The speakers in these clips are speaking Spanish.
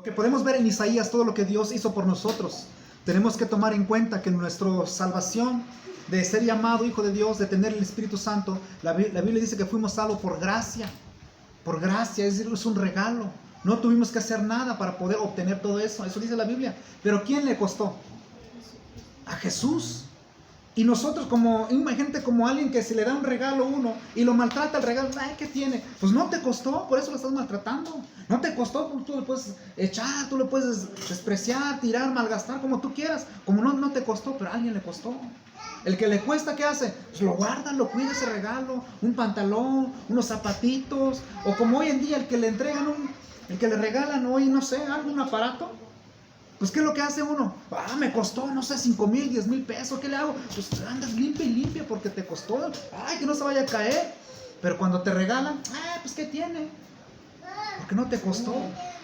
Que podemos ver en Isaías todo lo que Dios hizo por nosotros. Tenemos que tomar en cuenta que nuestra salvación, de ser llamado hijo de Dios, de tener el Espíritu Santo, la Biblia dice que fuimos salvos por gracia, es decir, es un regalo. No tuvimos que hacer nada para poder obtener todo eso, eso dice la Biblia. Pero ¿quién le costó? A Jesús. Y nosotros, como imagínate, como alguien que se le da un regalo a uno y lo maltrata el regalo, ay, ¿qué tiene? Pues no te costó, por eso lo estás maltratando. No te costó, pues tú le puedes echar, tú le puedes despreciar, tirar, malgastar, como tú quieras. Como no te costó, pero a alguien le costó. El que le cuesta, ¿qué hace? Pues lo guarda, lo cuida ese regalo, un pantalón, unos zapatitos, o como hoy en día el que le entregan el que le regalan hoy, no sé, algún aparato. Pues ¿qué es lo que hace uno? Me costó, no sé, 5,000, 10,000 pesos, ¿qué le hago? Pues andas limpia y limpia porque te costó. Ay, que no se vaya a caer. Pero cuando te regalan, pues ¿qué tiene? Porque no te costó.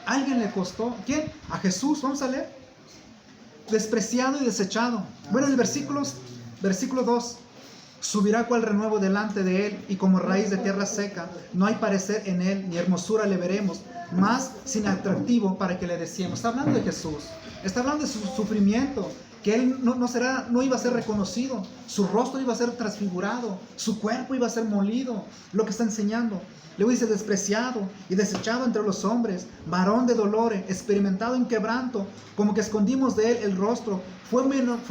Alguien le costó. ¿Quién? A Jesús, vamos a leer. Despreciado y desechado. Bueno, en el versículo 2. Subirá cual renuevo delante de él, y como raíz de tierra seca, no hay parecer en él, ni hermosura le veremos, más sin atractivo para que le deseemos. Está hablando de Jesús, está hablando de su sufrimiento, que él no iba a ser reconocido, su rostro iba a ser transfigurado, su cuerpo iba a ser molido, lo que está enseñando. Luego dice: despreciado y desechado entre los hombres, varón de dolores, experimentado en quebranto, como que escondimos de él el rostro, fue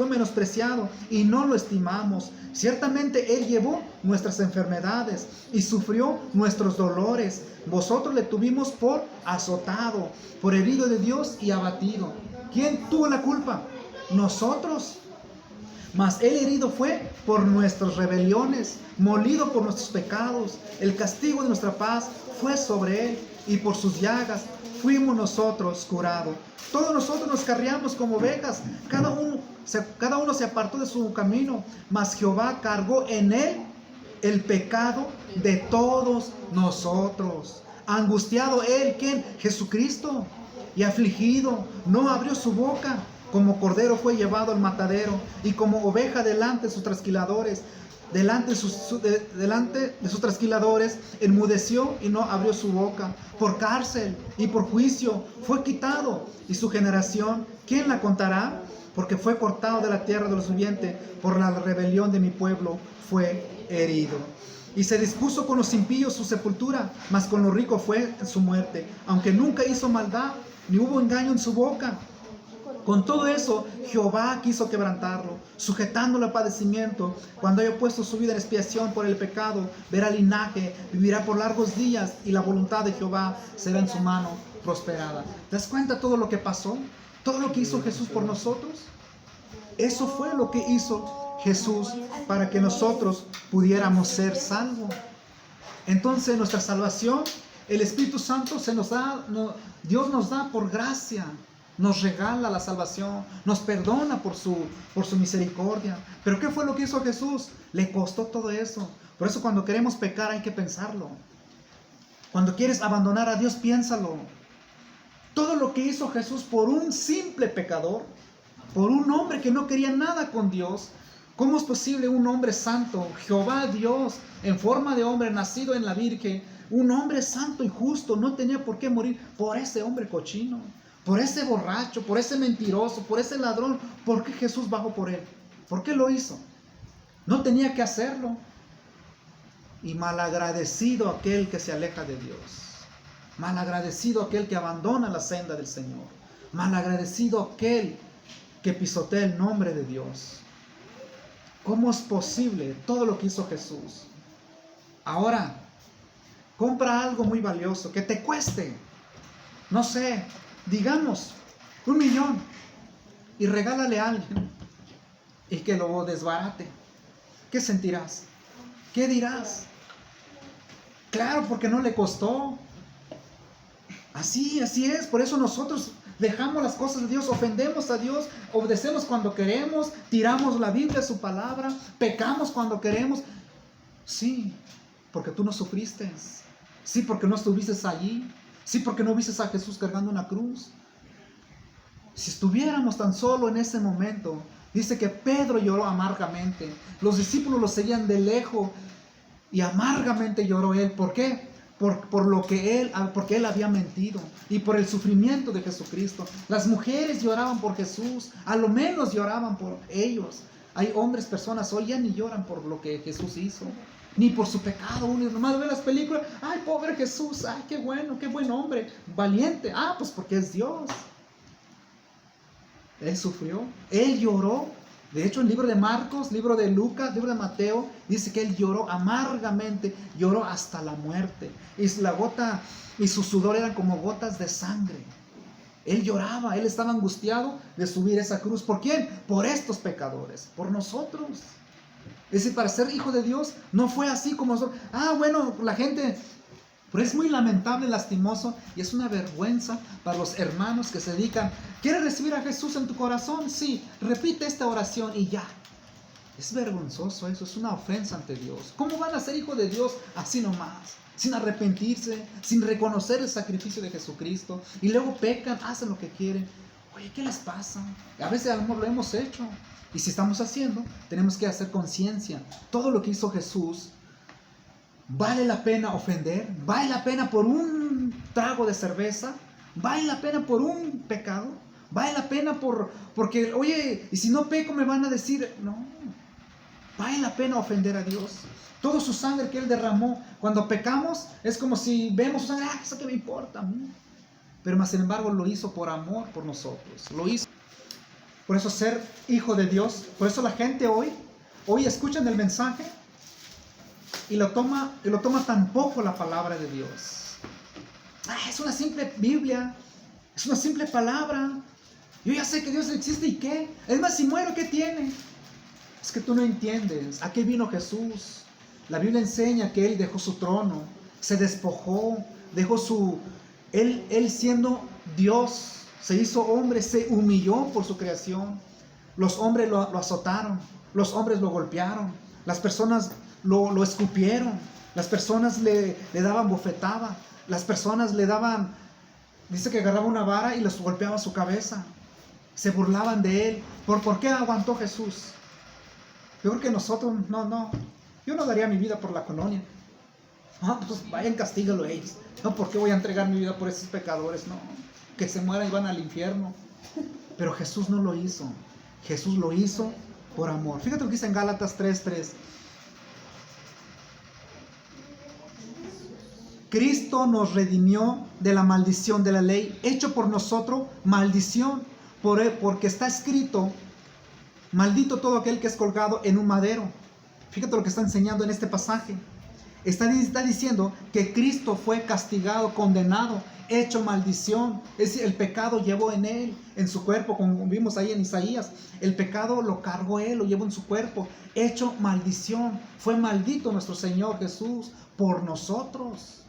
menospreciado y no lo estimamos. Ciertamente él llevó nuestras enfermedades y sufrió nuestros dolores. Vosotros le tuvimos por azotado, por herido de Dios y abatido. ¿Quién tuvo la culpa? Nosotros. Mas él herido fue por nuestras rebeliones, molido por nuestros pecados. El castigo de nuestra paz fue sobre él, y por sus llagas fuimos nosotros curados. Todos nosotros nos carriamos como ovejas, cada uno se apartó de su camino, mas Jehová cargó en él el pecado de todos nosotros. Angustiado él, ¿quién? Jesucristo. Y afligido, no abrió su boca. Como cordero fue llevado al matadero, y como oveja delante de sus trasquiladores, delante de sus trasquiladores, enmudeció y no abrió su boca. Por cárcel y por juicio fue quitado. Y su generación, ¿quién la contará? Porque fue cortado de la tierra de los vivientes, por la rebelión de mi pueblo fue herido. Y se dispuso con los impíos su sepultura, mas con los ricos fue su muerte, aunque nunca hizo maldad, ni hubo engaño en su boca. Con todo eso, Jehová quiso quebrantarlo, sujetándolo a padecimiento. Cuando haya puesto su vida en expiación por el pecado, verá linaje, vivirá por largos días, y la voluntad de Jehová será en su mano prosperada. ¿Te das cuenta todo lo que pasó? Todo lo que hizo Jesús por nosotros. Eso fue lo que hizo Jesús para que nosotros pudiéramos ser salvos. Entonces, nuestra salvación, el Espíritu Santo Dios nos da por gracia. Nos regala la salvación, nos perdona por su misericordia. Pero ¿qué fue lo que hizo Jesús? Le costó todo eso. Por eso cuando queremos pecar hay que pensarlo. Cuando quieres abandonar a Dios, piénsalo. Todo lo que hizo Jesús por un simple pecador, por un hombre que no quería nada con Dios. ¿Cómo es posible un hombre santo, Jehová Dios, en forma de hombre, nacido en la Virgen, un hombre santo y justo, no tenía por qué morir por ese hombre cochino? Por ese borracho, por ese mentiroso, por ese ladrón? ¿Por qué Jesús bajó por él? ¿Por qué lo hizo? No tenía que hacerlo. Y malagradecido aquel que se aleja de Dios. Malagradecido aquel que abandona la senda del Señor. Malagradecido aquel que pisotea el nombre de Dios. ¿Cómo es posible todo lo que hizo Jesús? Ahora, compra algo muy valioso que te cueste, no sé, digamos, 1,000,000, y regálale a alguien y que lo desbarate. ¿Qué sentirás? ¿Qué dirás? Claro, porque no le costó. Así es. Por eso nosotros dejamos las cosas de Dios, ofendemos a Dios, obedecemos cuando queremos, tiramos la Biblia, su palabra, pecamos cuando queremos. Sí, porque tú no sufriste. Sí, porque no estuviste allí. Sí, porque no viste a Jesús cargando una cruz. Si estuviéramos tan solo en ese momento, dice que Pedro lloró amargamente. Los discípulos lo seguían de lejos y amargamente lloró él. ¿Por qué? por lo que porque él había mentido y por el sufrimiento de Jesucristo. Las mujeres lloraban por Jesús, a lo menos lloraban por ellos. Hay hombres, personas hoy ya ni lloran por lo que Jesús hizo, ni por su pecado. Uno nomás ve las películas, ay, pobre Jesús, ay, qué bueno, qué buen hombre, valiente. Ah, pues porque es Dios. Él sufrió, él lloró. De hecho, el libro de Marcos, libro de Lucas, libro de Mateo, dice que él lloró amargamente, lloró hasta la muerte. Y su sudor eran como gotas de sangre. Él lloraba, él estaba angustiado de subir esa cruz. ¿Por quién? Por estos pecadores, por nosotros. Es decir, para ser hijo de Dios no fue así como nosotros. Ah, bueno, la gente... Pero es muy lamentable, lastimoso y es una vergüenza para los hermanos que se dedican. ¿Quieres recibir a Jesús en tu corazón? Sí, repite esta oración y ya. Es vergonzoso eso, es una ofensa ante Dios. ¿Cómo van a ser hijos de Dios así nomás? Sin arrepentirse, sin reconocer el sacrificio de Jesucristo. Y luego pecan, hacen lo que quieren. Oye, ¿qué les pasa? A veces a lo mejor lo hemos hecho. Y si estamos haciendo, tenemos que hacer conciencia. Todo lo que hizo Jesús, ¿vale la pena ofender? ¿Vale la pena por un trago de cerveza? ¿Vale la pena por un pecado? ¿Vale la pena porque, oye, y si no peco me van a decir? No. ¿Vale la pena ofender a Dios? Toda su sangre que Él derramó, cuando pecamos, es como si vemos su sangre, eso que me importa a mí. Pero más sin embargo lo hizo por amor por nosotros. Lo hizo. Por eso ser hijo de Dios, por eso la gente hoy escuchan el mensaje y lo toma tan poco la palabra de Dios. Es una simple Biblia, es una simple palabra. Yo ya sé que Dios existe y qué. Es más, si muero, ¿qué tiene? Es que tú no entiendes a qué vino Jesús. La Biblia enseña que Él dejó su trono, se despojó, Él siendo Dios, se hizo hombre, se humilló por su creación. Los hombres lo azotaron, los hombres lo golpearon, las personas lo escupieron, las personas le daban bofetada, las personas le daban, dice que agarraba una vara y les golpeaba su cabeza, se burlaban de Él. ¿Por qué aguantó Jesús? Yo creo que nosotros, yo no daría mi vida por la colonia. Pues vayan, castígalo ellos. No, ¿por qué voy a entregar mi vida por esos pecadores? No, que se mueran y van al infierno. Pero Jesús no lo hizo. Jesús lo hizo por amor. Fíjate lo que dice en Gálatas 3:3. Cristo nos redimió de la maldición de la ley, hecho por nosotros maldición, porque está escrito: maldito todo aquel que es colgado en un madero. Fíjate lo que está enseñando en este pasaje. Está diciendo que Cristo fue castigado, condenado, hecho maldición. Es decir, el pecado llevó en Él, en su cuerpo, como vimos ahí en Isaías. El pecado lo cargó Él, lo llevó en su cuerpo, hecho maldición. Fue maldito nuestro Señor Jesús por nosotros.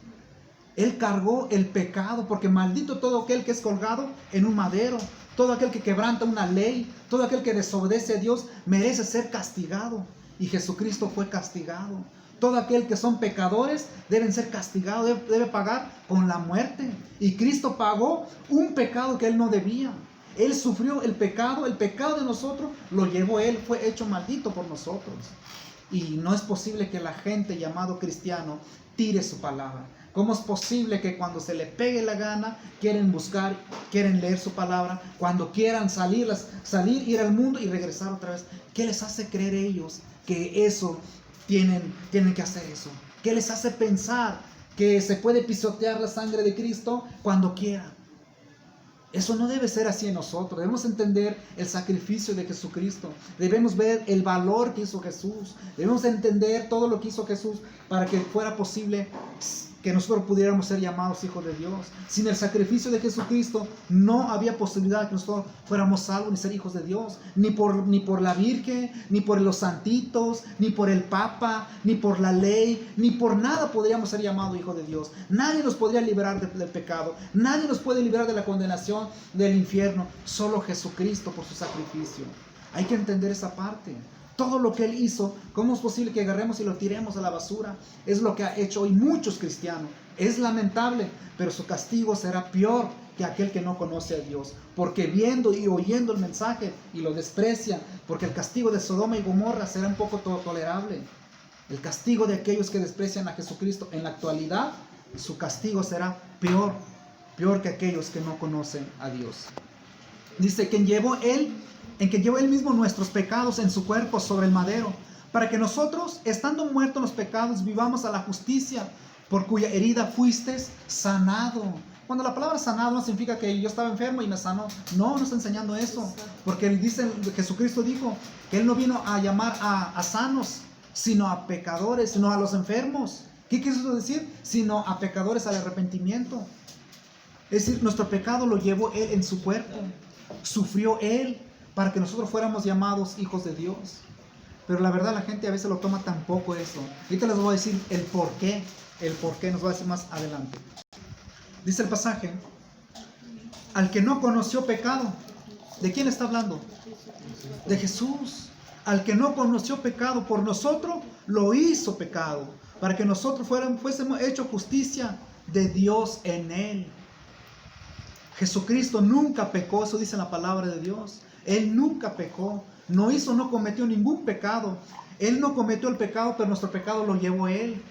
Él cargó el pecado, porque maldito todo aquel que es colgado en un madero. Todo aquel que quebranta una ley, todo aquel que desobedece a Dios merece ser castigado. Y Jesucristo fue castigado. Todo aquel que son pecadores deben ser castigados, debe pagar con la muerte. Y Cristo pagó un pecado que Él no debía. Él sufrió el pecado de nosotros lo llevó Él, fue hecho maldito por nosotros. Y no es posible que la gente llamado cristiano tire su palabra. ¿Cómo es posible que cuando se le pegue la gana quieren buscar, quieren leer su palabra, cuando quieran salir, ir al mundo y regresar otra vez? ¿Qué les hace creer ellos que eso tienen que hacer eso? ¿Qué les hace pensar que se puede pisotear la sangre de Cristo cuando quiera? Eso no debe ser así en nosotros. Debemos entender el sacrificio de Jesucristo. Debemos ver el valor que hizo Jesús. Debemos entender todo lo que hizo Jesús para que fuera posible que nosotros pudiéramos ser llamados hijos de Dios. Sin el sacrificio de Jesucristo no había posibilidad de que nosotros fuéramos salvos ni ser hijos de Dios. Ni por la Virgen, ni por los santitos, ni por el Papa, ni por la ley, ni por nada podríamos ser llamados hijos de Dios. Nadie nos podría liberar del pecado. Nadie nos puede liberar de la condenación del infierno. Solo Jesucristo por su sacrificio. Hay que entender esa parte. Todo lo que Él hizo, ¿cómo es posible que agarremos y lo tiremos a la basura? Es lo que ha hecho hoy muchos cristianos. Es lamentable, pero su castigo será peor que aquel que no conoce a Dios. Porque viendo y oyendo el mensaje y lo desprecian, porque el castigo de Sodoma y Gomorra será un poco tolerable. El castigo de aquellos que desprecian a Jesucristo en la actualidad su castigo será peor que aquellos que no conocen a Dios. Dice que llevó él mismo nuestros pecados en su cuerpo sobre el madero, para que nosotros, estando muertos en los pecados, vivamos a la justicia, por cuya herida fuiste sanado. Cuando la palabra sanado no significa que yo estaba enfermo y me sanó. No está enseñando eso. Porque Jesucristo dijo que Él no vino a llamar a sanos, sino a pecadores, sino a los enfermos. ¿Qué quiso decir? Sino a pecadores al arrepentimiento. Es decir, nuestro pecado lo llevó Él en su cuerpo. Sufrió Él para que nosotros fuéramos llamados hijos de Dios. Pero la verdad la gente a veces lo toma tan poco eso. Ahorita les voy a decir el por qué. El por qué nos va a decir más adelante. Dice el pasaje: al que no conoció pecado. ¿De quién está hablando? De Jesús. Al que no conoció pecado, por nosotros lo hizo pecado, para que nosotros fuésemos hechos justicia de Dios en Él. Jesucristo nunca pecó, eso dice la palabra de Dios. Él nunca pecó, no cometió ningún pecado. Él no cometió el pecado, pero nuestro pecado lo llevó Él.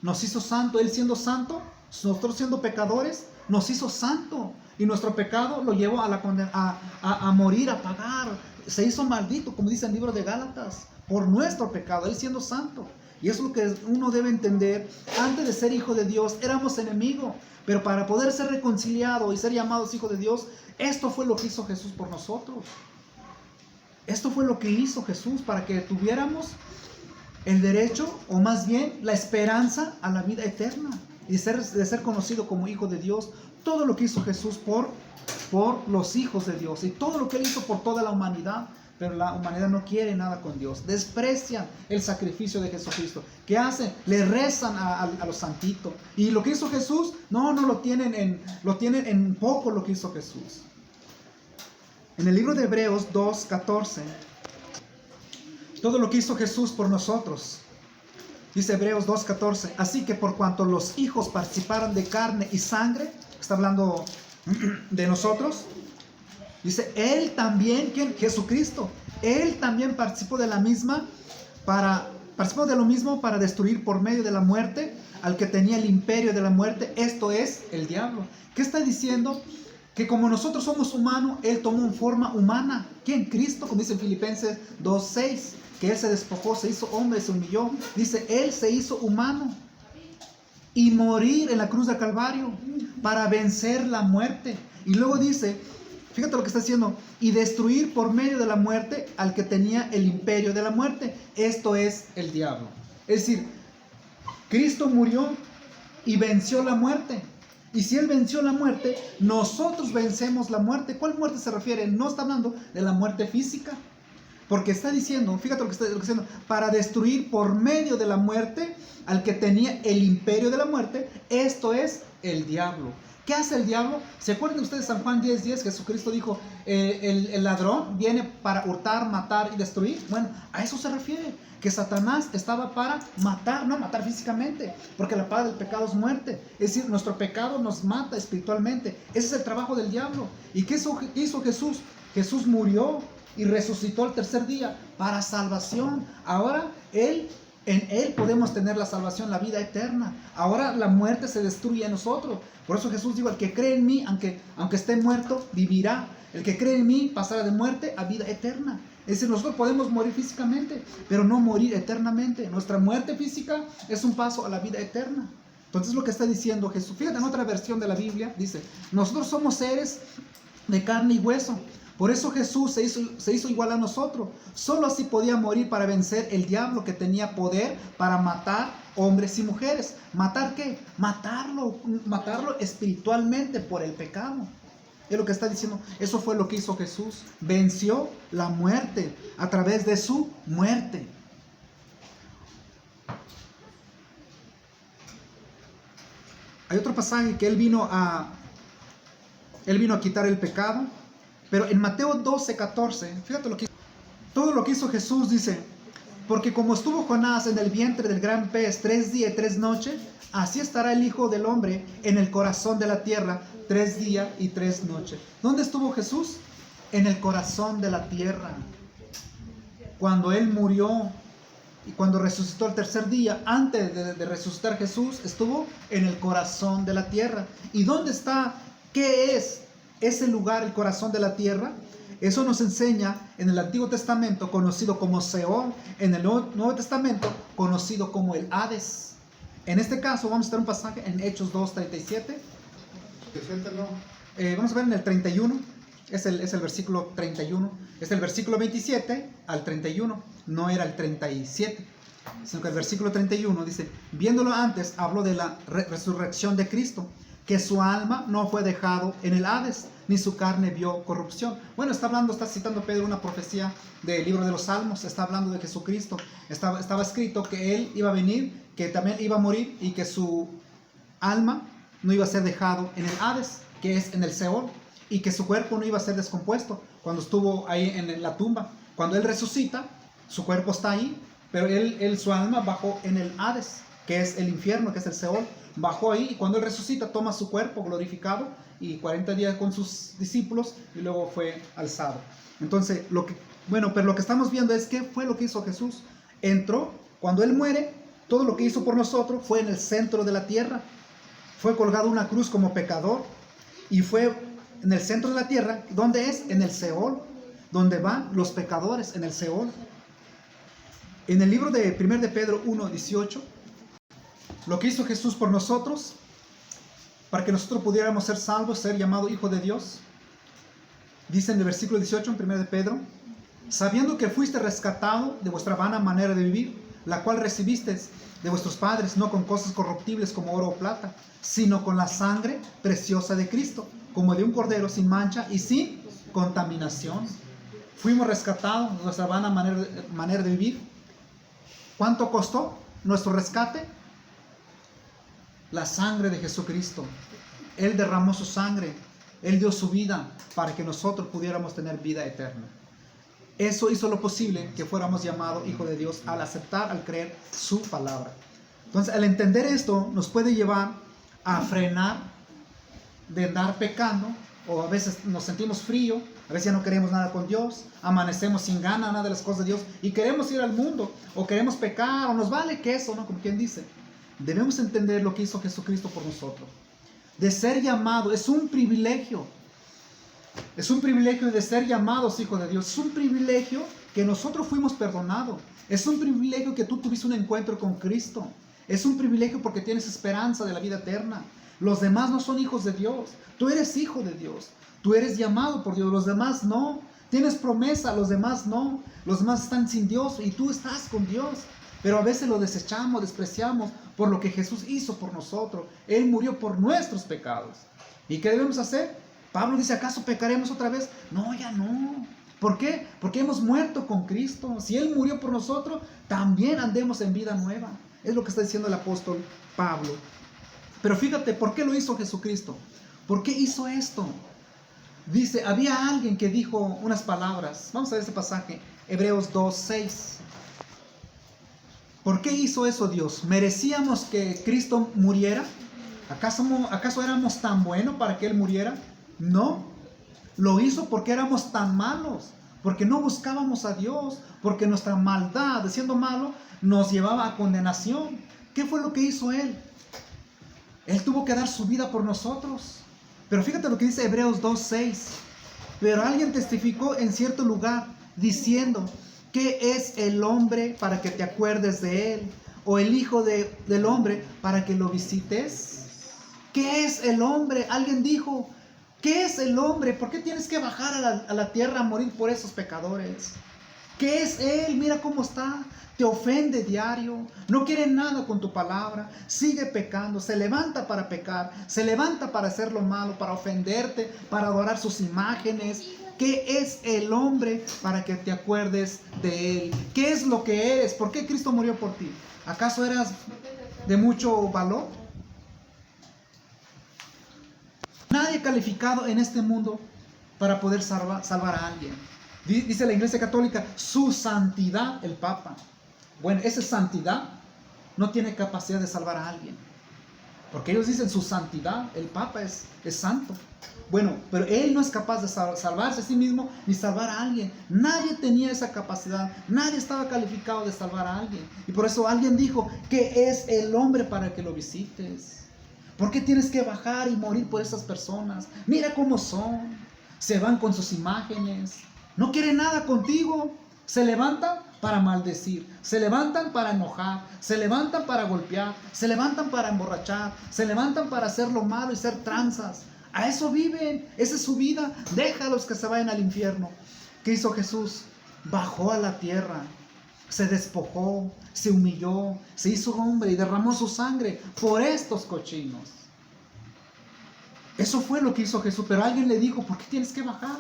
Nos hizo santo. Él siendo santo, nosotros siendo pecadores, nos hizo santo. Y nuestro pecado lo llevó a morir, a pagar. Se hizo maldito, como dice el libro de Gálatas, por nuestro pecado, Él siendo santo. Y eso es lo que uno debe entender. Antes de ser hijo de Dios, éramos enemigos. Pero para poder ser reconciliados y ser llamados hijos de Dios, esto fue lo que hizo Jesús por nosotros. Esto fue lo que hizo Jesús para que tuviéramos el derecho, o más bien la esperanza a la vida eterna y de ser conocido como hijo de Dios. Todo lo que hizo Jesús por los hijos de Dios, y todo lo que Él hizo por toda la humanidad. Pero la humanidad no quiere nada con Dios, desprecian el sacrificio de Jesucristo. ¿Qué hacen? Le rezan a los santitos. Y lo que hizo Jesús, no lo tienen en poco lo que hizo Jesús. En el libro de Hebreos 2:14, todo lo que hizo Jesús por nosotros. Dice Hebreos 2:14, así que por cuanto los hijos participaron de carne y sangre, está hablando de nosotros, dice, Él también, ¿quién? Jesucristo. Él también participó de lo mismo para destruir por medio de la muerte al que tenía el imperio de la muerte, esto es, el diablo. ¿Qué está diciendo? Que como nosotros somos humanos, Él tomó una forma humana. ¿Quién? Cristo, como dice en Filipenses 2:6, que Él se despojó, se hizo hombre, se humilló. Dice, Él se hizo humano y morir en la cruz del Calvario para vencer la muerte. Y luego dice, fíjate lo que está haciendo, y destruir por medio de la muerte al que tenía el imperio de la muerte, esto es el diablo. Es decir, Cristo murió y venció la muerte. Y si Él venció la muerte, nosotros vencemos la muerte. ¿Cuál muerte se refiere? No está hablando de la muerte física, porque está diciendo, fíjate lo que está diciendo, para destruir por medio de la muerte al que tenía el imperio de la muerte, esto es el diablo. ¿Qué hace el diablo? ¿Se acuerdan ustedes de San Juan 10:10? Jesucristo dijo, el ladrón viene para hurtar, matar y destruir. Bueno, a eso se refiere, que Satanás estaba para matar, no matar físicamente, porque la paga del pecado es muerte. Es decir, nuestro pecado nos mata espiritualmente. Ese es el trabajo del diablo. ¿Y qué hizo Jesús? Jesús murió y resucitó el tercer día para salvación. Ahora en Él podemos tener la salvación, la vida eterna. Ahora la muerte se destruye en nosotros. Por eso Jesús dijo, el que cree en mí, aunque esté muerto, vivirá. El que cree en mí pasará de muerte a vida eterna. Es decir, nosotros podemos morir físicamente, pero no morir eternamente. Nuestra muerte física es un paso a la vida eterna. Entonces lo que está diciendo Jesús, fíjate en otra versión de la Biblia, dice, nosotros somos seres de carne y hueso. Por eso Jesús se hizo igual a nosotros. Solo así podía morir para vencer el diablo, que tenía poder para matar hombres y mujeres. ¿Matar qué? Matarlo espiritualmente por el pecado. Es lo que está diciendo. Eso fue lo que hizo Jesús. Venció la muerte a través de su muerte. Hay otro pasaje que Él vino a quitar el pecado. Pero en Mateo 12:14, fíjate todo lo que hizo Jesús, dice, porque como estuvo Jonás en el vientre del gran pez 3 días y 3 noches, así estará el Hijo del Hombre en el corazón de la tierra 3 días y 3 noches. ¿Dónde estuvo Jesús? En el corazón de la tierra. Cuando Él murió y cuando resucitó el tercer día, antes de resucitar Jesús, estuvo en el corazón de la tierra. ¿Y dónde está? ¿Qué es ese lugar, el corazón de la tierra? Eso nos enseña en el Antiguo Testamento, conocido como Seol, en el Nuevo Testamento, conocido como el Hades. En este caso, vamos a estar un pasaje en Hechos 2:37. Vamos a ver en el 31, es el versículo 31, es el versículo 27 al 31, no era el 37, sino que el versículo 31 dice: viéndolo antes, habló de la resurrección de Cristo, que su alma no fue dejado en el Hades, ni su carne vio corrupción. Bueno, está citando Pedro una profecía del libro de los Salmos, está hablando de Jesucristo, estaba escrito que Él iba a venir, que también iba a morir y que su alma no iba a ser dejado en el Hades, que es en el Seol, y que su cuerpo no iba a ser descompuesto cuando estuvo ahí en la tumba. Cuando Él resucita, su cuerpo está ahí, pero su alma bajó en el Hades, que es el infierno, que es el Seol. Bajó ahí, y cuando Él resucita toma su cuerpo glorificado y 40 días con sus discípulos y luego fue alzado. Entonces, pero lo que estamos viendo es qué fue lo que hizo Jesús. Entró, cuando Él muere, todo lo que hizo por nosotros fue en el centro de la tierra. Fue colgado en una cruz como pecador y fue en el centro de la tierra. ¿Dónde es? En el Seol, donde van los pecadores, en el Seol. En el libro de 1 de Pedro 1:18, lo que hizo Jesús por nosotros, para que nosotros pudiéramos ser salvos, ser llamado hijo de Dios, dice en el versículo 18 en 1 de Pedro: sabiendo que fuiste rescatado de vuestra vana manera de vivir, la cual recibisteis de vuestros padres, no con cosas corruptibles como oro o plata, sino con la sangre preciosa de Cristo, como de un cordero sin mancha y sin contaminación. Fuimos rescatados de nuestra vana manera de vivir. ¿Cuánto costó nuestro rescate? La sangre de Jesucristo. Él derramó su sangre, Él dio su vida para que nosotros pudiéramos tener vida eterna. Eso hizo lo posible que fuéramos llamados hijos de Dios al aceptar, al creer su palabra. Entonces, al entender esto, nos puede llevar a frenar de andar pecando, o a veces nos sentimos frío, a veces ya no queremos nada con Dios, amanecemos sin gana nada de las cosas de Dios y queremos ir al mundo, o queremos pecar, o nos vale queso, ¿no? Como quien dice. Debemos entender lo que hizo Jesucristo por nosotros. De ser llamado, es un privilegio. Es un privilegio de ser llamados hijos de Dios. Es un privilegio que nosotros fuimos perdonados. Es un privilegio que tú tuviste un encuentro con Cristo. Es un privilegio porque tienes esperanza de la vida eterna. Los demás no son hijos de Dios. Tú eres hijo de Dios. Tú eres llamado por Dios. Los demás no. Tienes promesa, los demás no. Los demás están sin Dios y tú estás con Dios. Pero a veces lo desechamos, despreciamos por lo que Jesús hizo por nosotros. Él murió por nuestros pecados. ¿Y qué debemos hacer? Pablo dice: ¿acaso pecaremos otra vez? No, ya no. ¿Por qué? Porque hemos muerto con Cristo. Si Él murió por nosotros, también andemos en vida nueva. Es lo que está diciendo el apóstol Pablo. Pero fíjate, ¿por qué lo hizo Jesucristo? ¿Por qué hizo esto? Dice, había alguien que dijo unas palabras. Vamos a ver ese pasaje, Hebreos 2:6. ¿Por qué hizo eso Dios? ¿Merecíamos que Cristo muriera? ¿Acaso éramos tan buenos para que Él muriera? No. Lo hizo porque éramos tan malos, porque no buscábamos a Dios, porque nuestra maldad, siendo malo, nos llevaba a condenación. ¿Qué fue lo que hizo Él? Él tuvo que dar su vida por nosotros. Pero fíjate lo que dice Hebreos 2:6. Pero alguien testificó en cierto lugar, diciendo: ¿qué es el hombre para que te acuerdes de él? ¿O el hijo del hombre para que lo visites? ¿Qué es el hombre? Alguien dijo: ¿qué es el hombre? ¿Por qué tienes que bajar a la tierra a morir por esos pecadores? ¿Qué es él? Mira cómo está. Te ofende diario. No quiere nada con tu palabra. Sigue pecando. Se levanta para pecar. Se levanta para hacer lo malo, para ofenderte, para adorar sus imágenes. ¿Qué es el hombre para que te acuerdes de él? ¿Qué es lo que eres? ¿Por qué Cristo murió por ti? ¿Acaso eras de mucho valor? Nadie calificado en este mundo para poder salvar a alguien. Dice la Iglesia Católica, su santidad, el Papa. Bueno, esa santidad no tiene capacidad de salvar a alguien. Porque ellos dicen su santidad, el Papa es santo. Bueno, pero él no es capaz de salvarse a sí mismo ni salvar a alguien. Nadie tenía esa capacidad, nadie estaba calificado de salvar a alguien. Y por eso alguien dijo, ¿qué es el hombre para que lo visites? ¿Por qué tienes que bajar y morir por esas personas? Mira cómo son, se van con sus imágenes, no quieren nada contigo, se levantan para maldecir, se levantan para enojar, se levantan para golpear, se levantan para emborrachar, se levantan para hacer lo malo y ser tranzas. A eso viven, esa es su vida. Déjalos que se vayan al infierno. ¿Qué hizo Jesús? Bajó a la tierra, se despojó, se humilló, se hizo hombre y derramó su sangre por estos cochinos. Eso fue lo que hizo Jesús. Pero alguien le dijo, ¿por qué tienes que bajar?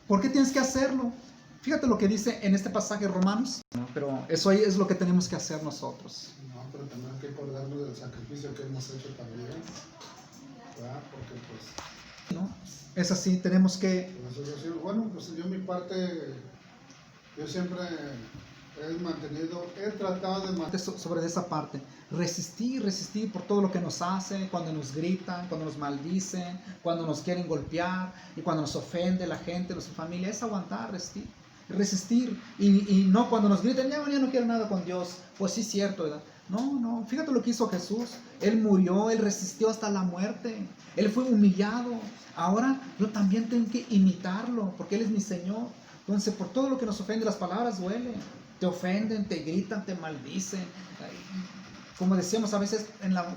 ¿Por qué tienes que hacerlo? Fíjate lo que dice en este pasaje de Romanos. Pero eso ahí es lo que tenemos que hacer nosotros. No, pero también hay que acordarnos del sacrificio que hemos hecho también, ¿verdad? Porque pues... ¿No? Es así, tenemos que... Bueno, pues yo mi parte, yo siempre he tratado de mantener... Sobre esa parte, resistir por todo lo que nos hacen, cuando nos gritan, cuando nos maldicen, cuando nos quieren golpear y cuando nos ofende la gente, nuestra familia, es aguantar, resistir y no cuando nos griten, ya no quiero nada con Dios, pues sí es cierto, ¿verdad? No, fíjate lo que hizo Jesús. Él murió, Él resistió hasta la muerte, Él fue humillado. Ahora yo también tengo que imitarlo, porque Él es mi Señor. Entonces, por todo lo que nos ofende, las palabras duelen. Te ofenden, te gritan, te maldicen. Como decíamos a veces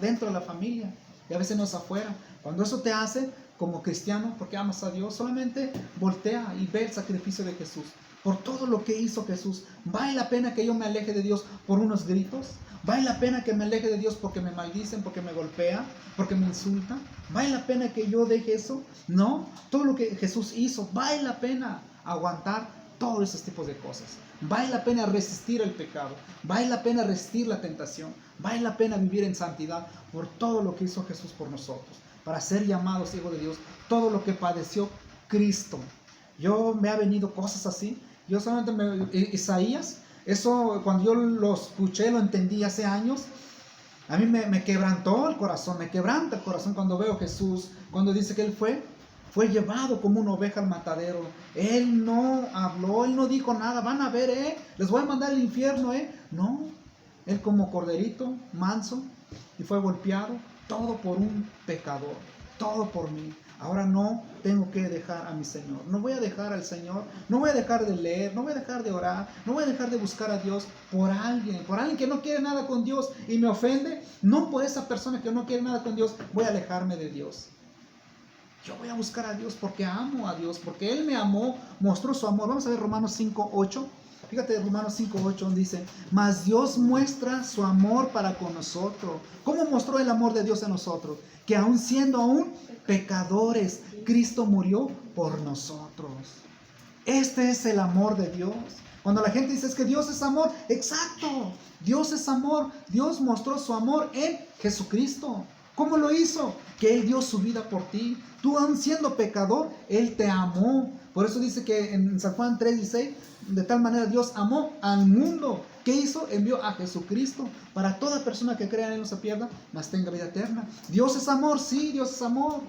dentro de la familia y a veces no es afuera. Cuando eso te hace, como cristiano, porque amas a Dios, solamente voltea y ve el sacrificio de Jesús. Por todo lo que hizo Jesús, ¿vale la pena que yo me aleje de Dios por unos gritos? ¿Vale la pena que me aleje de Dios porque me maldicen, porque me golpean, porque me insultan? ¿Vale la pena que yo deje eso? No, todo lo que Jesús hizo, vale la pena aguantar todos esos tipos de cosas. Vale la pena resistir el pecado, vale la pena resistir la tentación, vale la pena vivir en santidad por todo lo que hizo Jesús por nosotros, para ser llamados hijos de Dios, todo lo que padeció Cristo. Yo me ha venido cosas así. Yo solamente Isaías, eso cuando yo lo escuché, lo entendí hace años, a mí me quebrantó el corazón, me quebranta el corazón cuando veo a Jesús, cuando dice que Él fue llevado como una oveja al matadero. Él no habló, Él no dijo nada, van a ver, les voy a mandar al infierno, no, Él como corderito, manso, y fue golpeado, todo por un pecador, todo por mí. Ahora no tengo que dejar a mi Señor, no voy a dejar al Señor, no voy a dejar de leer, no voy a dejar de orar, no voy a dejar de buscar a Dios por alguien que no quiere nada con Dios y me ofende. No por esa persona que no quiere nada con Dios voy a alejarme de Dios. Yo voy a buscar a Dios porque amo a Dios, porque Él me amó, mostró su amor. Vamos a ver Romanos 5:8. Fíjate, Romanos 5:8 dice, mas Dios muestra su amor para con nosotros. ¿Cómo mostró el amor de Dios en nosotros? Que aún siendo pecadores, Cristo murió por nosotros. Este es el amor de Dios. Cuando la gente dice es que Dios es amor, exacto, Dios es amor. Dios mostró su amor en Jesucristo. ¿Cómo lo hizo? Que Él dio su vida por ti. Tú aún siendo pecador, Él te amó. Por eso dice que en San Juan 3:16, de tal manera Dios amó al mundo. ¿Qué hizo? Envió a Jesucristo para toda persona que crea en Él no se pierda, mas tenga vida eterna. Dios es amor, sí, Dios es amor.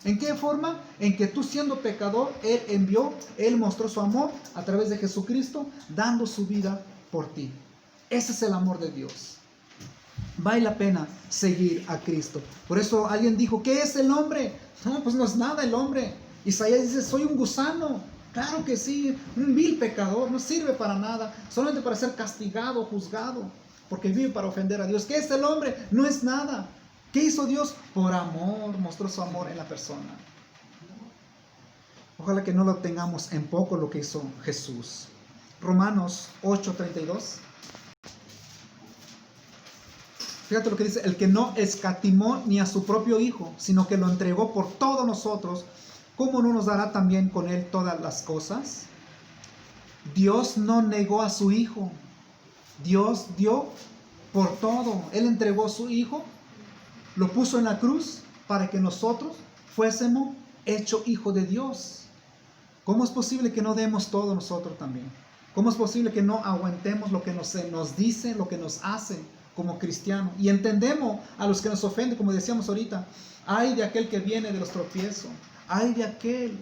¿En qué forma? En que tú siendo pecador, Él mostró su amor a través de Jesucristo, dando su vida por ti. Ese es el amor de Dios. Vale la pena seguir a Cristo. Por eso alguien dijo, ¿qué es el hombre? No, pues no es nada el hombre. Isaías dice, soy un gusano. Claro que sí, un vil pecador, no sirve para nada, solamente para ser castigado, juzgado, porque vive para ofender a Dios. ¿Qué es el hombre? No es nada. ¿Qué hizo Dios? Por amor, mostró su amor en la persona. Ojalá que no lo tengamos en poco lo que hizo Jesús. Romanos 8:32. Fíjate lo que dice, el que no escatimó ni a su propio Hijo, sino que lo entregó por todos nosotros, ¿cómo no nos dará también con Él todas las cosas? Dios no negó a su Hijo. Dios dio por todo. Él entregó a su Hijo, lo puso en la cruz para que nosotros fuésemos hecho hijo de Dios. ¿Cómo es posible que no demos todo nosotros también? ¿Cómo es posible que no aguantemos lo que nos dice, lo que nos hace? como cristiano. Y entendemos a los que nos ofenden, como decíamos ahorita. Ay de aquel que viene de los tropiezos. Ay de aquel.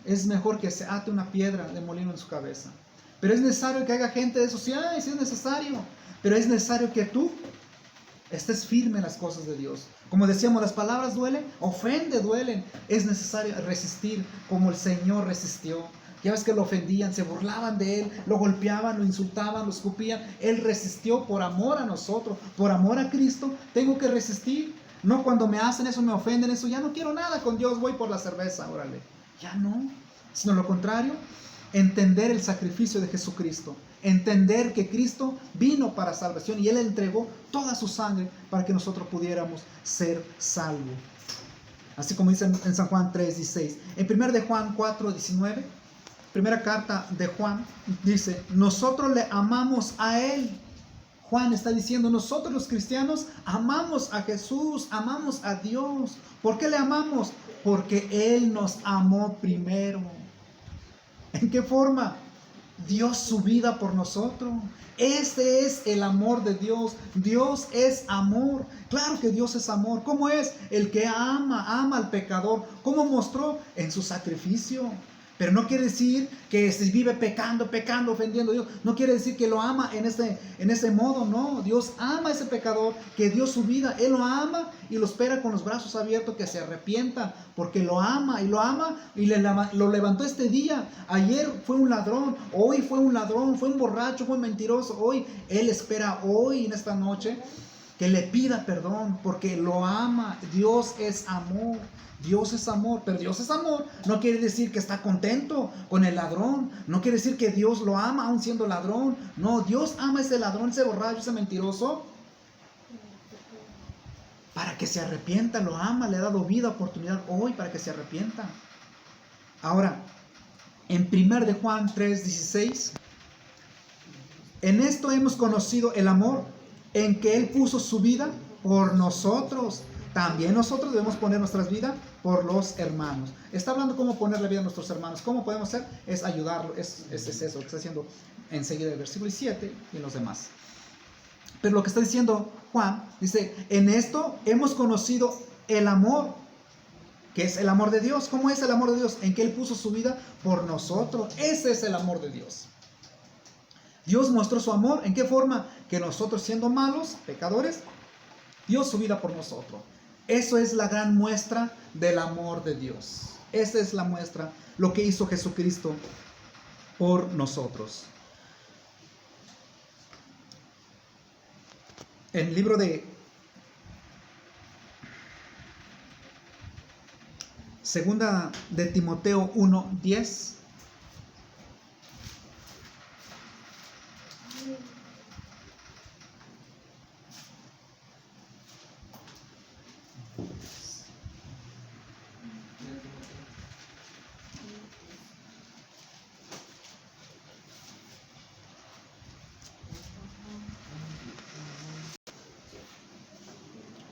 Es mejor que se ate una piedra de molino en su cabeza. Pero es necesario que haya gente de eso. Sí, sí es necesario. Pero es necesario que tú estés firme en las cosas de Dios. Como decíamos, las palabras duelen, duelen. Es necesario resistir como el Señor resistió. Ya ves que lo ofendían, se burlaban de Él, lo golpeaban, lo insultaban, lo escupían. Él resistió por amor a nosotros, por amor a Cristo. Tengo que resistir. No cuando me hacen eso, me ofenden eso, ya no quiero nada con Dios, voy por la cerveza, órale. Ya no. Sino lo contrario, entender el sacrificio de Jesucristo. Entender que Cristo vino para salvación y Él entregó toda su sangre para que nosotros pudiéramos ser salvos. Así como dice en San Juan 3:16. En 1 de Juan 4:19, primera carta de Juan, dice, nosotros le amamos a Él. Juan está diciendo, nosotros los cristianos amamos a Jesús, amamos a Dios. ¿Por qué le amamos? Porque Él nos amó primero. ¿En qué forma? Dio su vida por nosotros. Este es el amor de Dios. Dios es amor. Claro que Dios es amor. ¿Cómo es? El que ama al pecador. ¿Cómo mostró? En su sacrificio. Pero no quiere decir que si vive pecando, ofendiendo a Dios. No quiere decir que lo ama en ese modo, no. Dios ama a ese pecador que dio su vida. Él lo ama y lo espera con los brazos abiertos que se arrepienta. Porque lo ama y lo levantó este día. Ayer fue un ladrón, hoy fue un ladrón, fue un borracho, fue un mentiroso. Hoy Él espera hoy en esta noche que le pida perdón porque lo ama. Dios es amor. Dios es amor, pero Dios es amor no quiere decir que está contento con el ladrón, no quiere decir que Dios lo ama aún siendo ladrón. No, Dios ama a ese ladrón, ese borracho, ese mentiroso para que se arrepienta. Lo ama, le ha dado vida, oportunidad hoy para que se arrepienta. Ahora, en 1 de Juan 3:16, en esto hemos conocido el amor, en que Él puso su vida por nosotros. También nosotros debemos poner nuestras vidas por los hermanos. Está hablando cómo poner la vida a nuestros hermanos. ¿Cómo podemos hacer? Es ayudarlo. Es eso que está diciendo enseguida el versículo 7 y en los demás. Pero lo que está diciendo Juan, dice, en esto hemos conocido el amor, que es el amor de Dios. ¿Cómo es el amor de Dios? En que Él puso su vida por nosotros. Ese es el amor de Dios. Dios mostró su amor. ¿En qué forma? Que nosotros siendo malos, pecadores, dio su vida por nosotros. Eso es la gran muestra del amor de Dios. Esa es la muestra, lo que hizo Jesucristo por nosotros. En el libro de Segunda de Timoteo 1:10.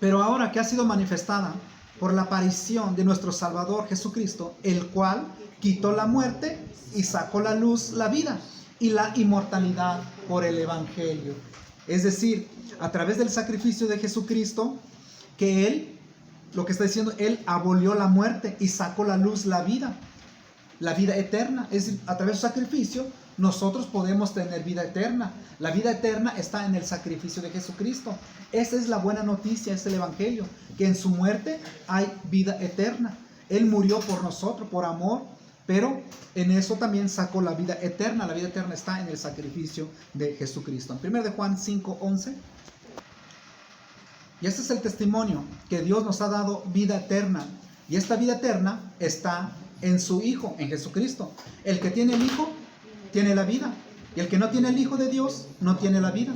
Pero ahora que ha sido manifestada por la aparición de nuestro Salvador Jesucristo, el cual quitó la muerte y sacó a la luz la vida y la inmortalidad por el Evangelio. Es decir, a través del sacrificio de Jesucristo, que Él, lo que está diciendo, Él abolió la muerte y sacó a la luz la vida eterna. Es decir, a través del sacrificio nosotros podemos tener vida eterna. La vida eterna está en el sacrificio de Jesucristo. Esa es la buena noticia, es el Evangelio, que en su muerte hay vida eterna. Él murió por nosotros, por amor, pero en eso también sacó la vida eterna. La vida eterna está en el sacrificio de Jesucristo. En 1 de Juan 5:11. Y este es el testimonio, que Dios nos ha dado vida eterna. Y esta vida eterna está en su Hijo, en Jesucristo. El que tiene el Hijo, tiene la vida. Y el que no tiene el Hijo de Dios, no tiene la vida.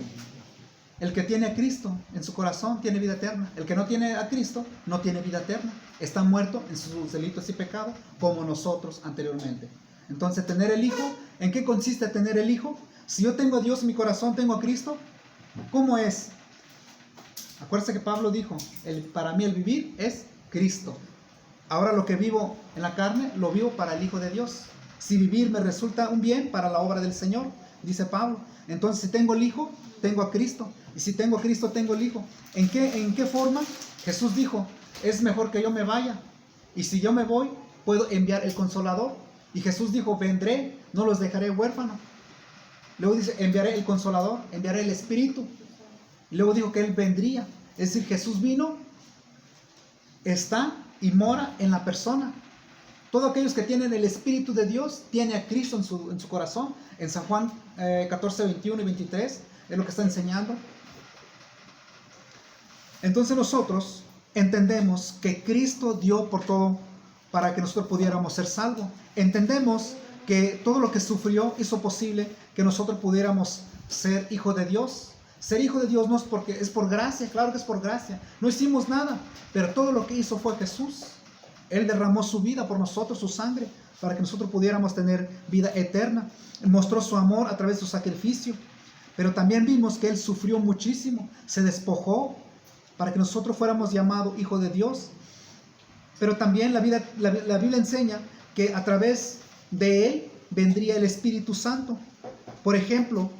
El que tiene a Cristo en su corazón, tiene vida eterna. El que no tiene a Cristo, no tiene vida eterna. Está muerto en sus delitos y pecados, como nosotros anteriormente. Entonces, tener el Hijo, ¿en qué consiste tener el Hijo? Si yo tengo a Dios en mi corazón, tengo a Cristo, ¿cómo es? Acuérdense que Pablo dijo, para mí el vivir es Cristo. Ahora lo que vivo en la carne, lo vivo para el Hijo de Dios. Si vivir me resulta un bien para la obra del Señor, dice Pablo. Entonces, si tengo el Hijo, tengo a Cristo. Y si tengo a Cristo, tengo el Hijo. ¿En qué forma? Jesús dijo, es mejor que yo me vaya. Y si yo me voy, puedo enviar el Consolador. Y Jesús dijo, vendré, no los dejaré huérfanos. Luego dice, enviaré el Consolador, enviaré el Espíritu. Y luego dijo que Él vendría. Es decir, Jesús vino, está y mora en la persona. Todos aquellos que tienen el Espíritu de Dios, tiene a Cristo en su corazón. En San Juan 14, 21 y 23 es lo que está enseñando. Entonces nosotros entendemos que Cristo dio por todo para que nosotros pudiéramos ser salvos. Entendemos que todo lo que sufrió hizo posible que nosotros pudiéramos ser hijos de Dios. Ser hijo de Dios no es porque es por gracia, claro que es por gracia. No hicimos nada, pero todo lo que hizo fue Jesús. Él derramó su vida por nosotros, su sangre, para que nosotros pudiéramos tener vida eterna. Mostró su amor a través de su sacrificio. Pero también vimos que Él sufrió muchísimo, se despojó para que nosotros fuéramos llamados hijos de Dios. Pero también la Biblia enseña que a través de Él vendría el Espíritu Santo. Por ejemplo,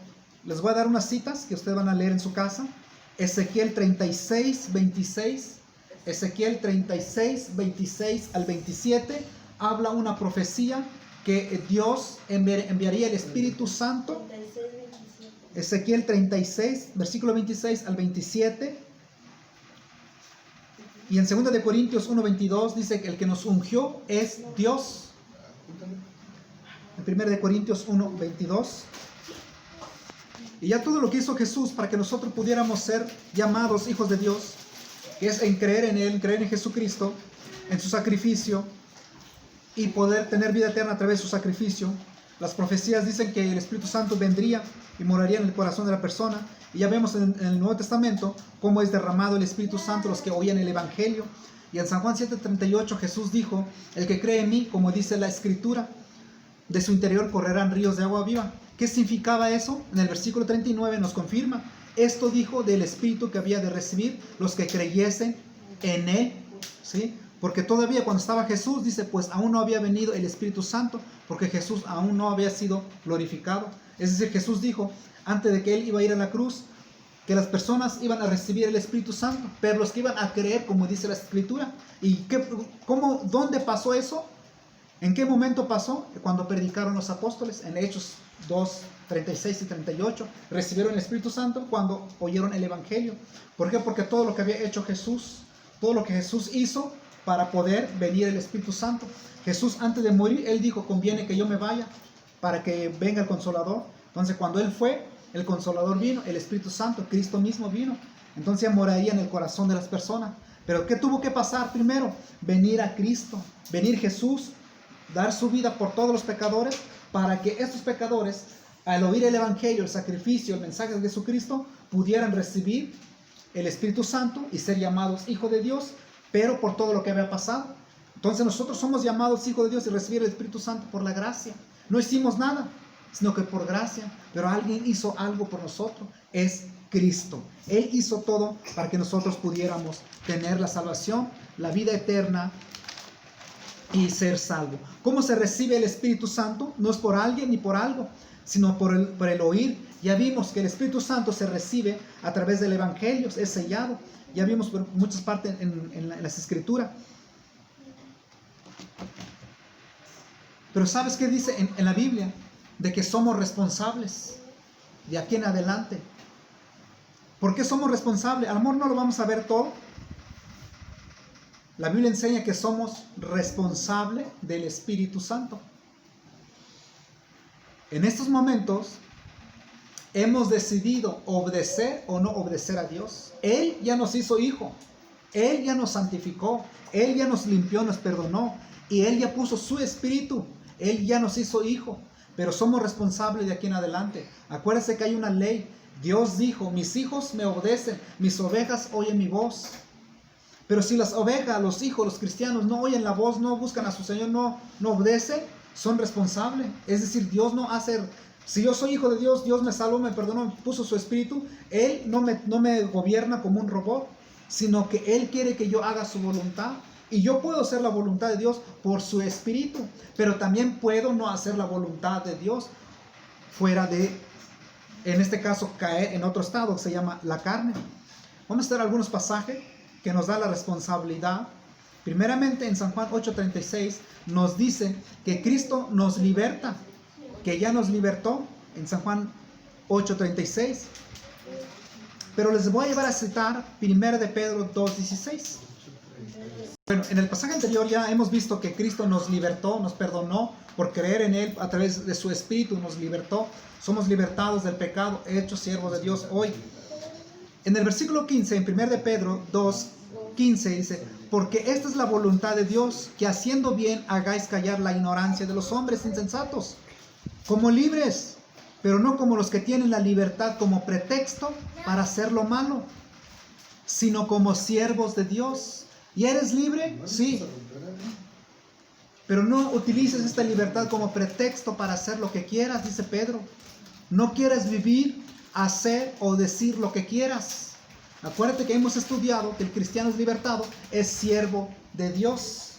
les voy a dar unas citas que ustedes van a leer en su casa. Ezequiel 36, 26. Ezequiel 36, 26 al 27 habla una profecía que Dios enviaría el Espíritu Santo. Ezequiel 36, versículo 26 al 27. Y en 2 de Corintios 1, 22 dice que el que nos ungió es Dios. En 1 de Corintios 1, 22. Y ya todo lo que hizo Jesús para que nosotros pudiéramos ser llamados hijos de Dios, que es en creer en Él, creer en Jesucristo, en su sacrificio y poder tener vida eterna a través de su sacrificio. Las profecías dicen que el Espíritu Santo vendría y moraría en el corazón de la persona. Y ya vemos en el Nuevo Testamento cómo es derramado el Espíritu Santo los que oían el Evangelio. Y en San Juan 7:38 Jesús dijo, el que cree en mí, como dice la Escritura, de su interior correrán ríos de agua viva. ¿Qué significaba eso? En el versículo 39 nos confirma. Esto dijo del Espíritu que había de recibir los que creyesen en Él. ¿Sí? Porque todavía cuando estaba Jesús, dice, pues aún no había venido el Espíritu Santo, porque Jesús aún no había sido glorificado. Es decir, Jesús dijo, antes de que Él iba a ir a la cruz, que las personas iban a recibir el Espíritu Santo, pero los que iban a creer, como dice la Escritura. ¿Y dónde pasó eso? ¿En qué momento pasó? Cuando predicaron los apóstoles, en Hechos 2, 36 y 38, recibieron el Espíritu Santo cuando oyeron el Evangelio. ¿Por qué? Porque todo lo que había hecho Jesús, todo lo que Jesús hizo para poder venir el Espíritu Santo. Jesús antes de morir, Él dijo, conviene que yo me vaya para que venga el Consolador. Entonces cuando Él fue, el Consolador vino, el Espíritu Santo, Cristo mismo vino. Entonces ya moraría en el corazón de las personas. Pero ¿qué tuvo que pasar primero? Venir a Cristo, venir Jesús, dar su vida por todos los pecadores, para que estos pecadores, al oír el Evangelio, el sacrificio, el mensaje de Jesucristo, pudieran recibir el Espíritu Santo y ser llamados hijos de Dios, pero por todo lo que había pasado. Entonces nosotros somos llamados hijos de Dios y recibir el Espíritu Santo por la gracia. No hicimos nada, sino que por gracia. Pero alguien hizo algo por nosotros, es Cristo. Él hizo todo para que nosotros pudiéramos tener la salvación, la vida eterna y ser salvo. ¿Cómo se recibe el Espíritu Santo? No es por alguien ni por algo, sino por el oír. Ya vimos que el Espíritu Santo se recibe a través del Evangelio, es sellado. Ya vimos por muchas partes en las Escrituras. Pero ¿sabes qué dice en la Biblia? De que somos responsables de aquí en adelante. ¿Por qué somos responsables? A lo mejor no lo vamos a ver todo. La Biblia enseña que somos responsables del Espíritu Santo. En estos momentos hemos decidido obedecer o no obedecer a Dios. Él ya nos hizo hijo. Él ya nos santificó. Él ya nos limpió, nos perdonó. Y Él ya puso su Espíritu. Él ya nos hizo hijo. Pero somos responsables de aquí en adelante. Acuérdense que hay una ley. Dios dijo, mis hijos me obedecen, mis ovejas oyen mi voz. Pero si las ovejas, los hijos, los cristianos no oyen la voz, no buscan a su Señor, no obedecen, son responsables. Es decir, Dios no hace... Si yo soy hijo de Dios, Dios me salvó, me perdonó, me puso su Espíritu. Él no me gobierna como un robot, sino que Él quiere que yo haga su voluntad. Y yo puedo hacer la voluntad de Dios por su Espíritu, pero también puedo no hacer la voluntad de Dios. fuera de, en este caso, caer en otro estado que se llama la carne. Vamos a ver algunos pasajes que nos dan la responsabilidad. Primeramente en San Juan 8:36 nos dice que Cristo nos liberta, que ya nos libertó en San Juan 8:36. Pero les voy a llevar a citar 1 de Pedro 2:16. Bueno, en el pasaje anterior ya hemos visto que Cristo nos libertó, nos perdonó por creer en Él a través de su Espíritu, nos libertó. Somos libertados del pecado, hechos siervos de Dios hoy. En el versículo 15, en 1 de Pedro 2:15 dice: porque esta es la voluntad de Dios, que haciendo bien hagáis callar la ignorancia de los hombres insensatos, como libres, pero no como los que tienen la libertad como pretexto para hacer lo malo, sino como siervos de Dios. ¿Y eres libre? Sí. Pero no utilices esta libertad como pretexto para hacer lo que quieras, dice Pedro. No quieres vivir, hacer o decir lo que quieras. Acuérdate que hemos estudiado que el cristiano es libertado, es siervo de Dios.